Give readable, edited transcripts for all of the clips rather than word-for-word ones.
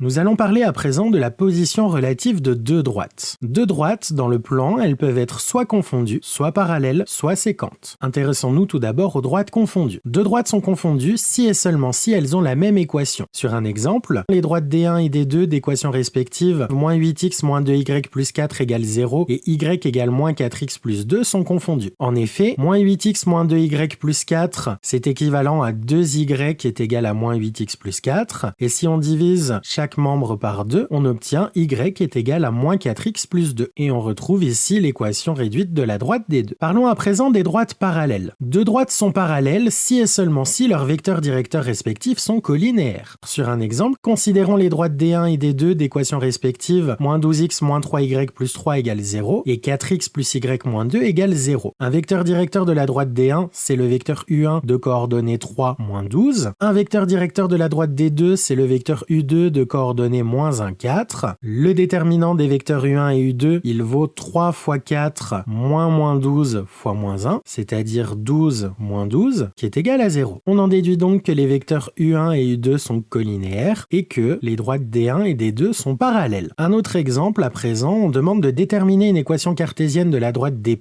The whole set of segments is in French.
Nous allons parler à présent de la position relative de deux droites. Deux droites, dans le plan, elles peuvent être soit confondues, soit parallèles, soit séquentes. Intéressons-nous tout d'abord aux droites confondues. Deux droites sont confondues si et seulement si elles ont la même équation. Sur un exemple, les droites D1 et D2 d'équations respectives moins 8x moins 2y plus 4 égale 0 et y égale moins 4x plus 2 sont confondues. En effet, moins 8x moins 2y plus 4, c'est équivalent à 2y est égal à moins 8x plus 4, et si on divise chaque membre par 2, on obtient y est égal à moins 4x plus 2. Et on retrouve ici l'équation réduite de la droite des deux. Parlons à présent des droites parallèles. Deux droites sont parallèles si et seulement si leurs vecteurs directeurs respectifs sont collinéaires. Sur un exemple, considérons les droites D1 et D2 d'équations respectives moins 12x moins 3y plus 3 égale 0 et 4x plus y moins 2 égale 0. Un vecteur directeur de la droite D1, c'est le vecteur U1 de coordonnées 3, moins 12. Un vecteur directeur de la droite D2, c'est le vecteur U2 de coordonnées moins 1, 4. Le déterminant des vecteurs U1 et U2, il vaut 3 fois 4 moins 12 fois moins 1, c'est-à-dire 12 moins 12, qui est égal à 0. On en déduit donc que les vecteurs U1 et U2 sont collinéaires et que les droites D1 et D2 sont parallèles. Un autre exemple, à présent, on demande de déterminer une équation cartésienne de la droite D',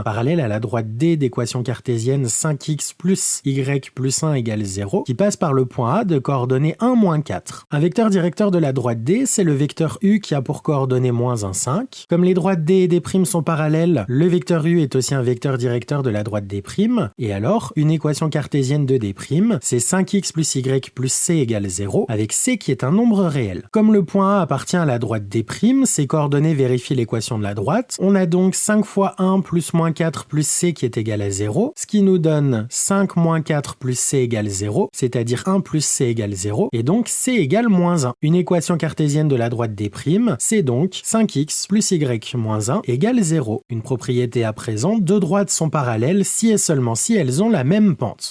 parallèle à la droite D d'équation cartésienne 5x plus y plus 1 égale 0, qui passe par le point A de coordonnées 1, moins 4. Un vecteur directeur de la droite D, c'est le vecteur U qui a pour coordonnées moins 1, 5. Comme les droites D et D' sont parallèles, le vecteur U est aussi un vecteur directeur de la droite D', et alors, une équation cartésienne de D', c'est 5x plus y plus c égale 0, avec c qui est un nombre réel. Comme le point A appartient à la droite D', ses coordonnées vérifient l'équation de la droite. On a donc 5 fois 1 plus moins 4 plus c qui est égal à 0, ce qui nous donne 5 moins 4 plus c égale 0, c'est-à-dire 1 plus c égale 0, et donc c égale moins 1. Une équation cartésienne de la droite D', c'est donc 5x plus y moins 1 égale 0. Une propriété à présent, deux droites sont parallèles si et seulement si elles ont la même pente.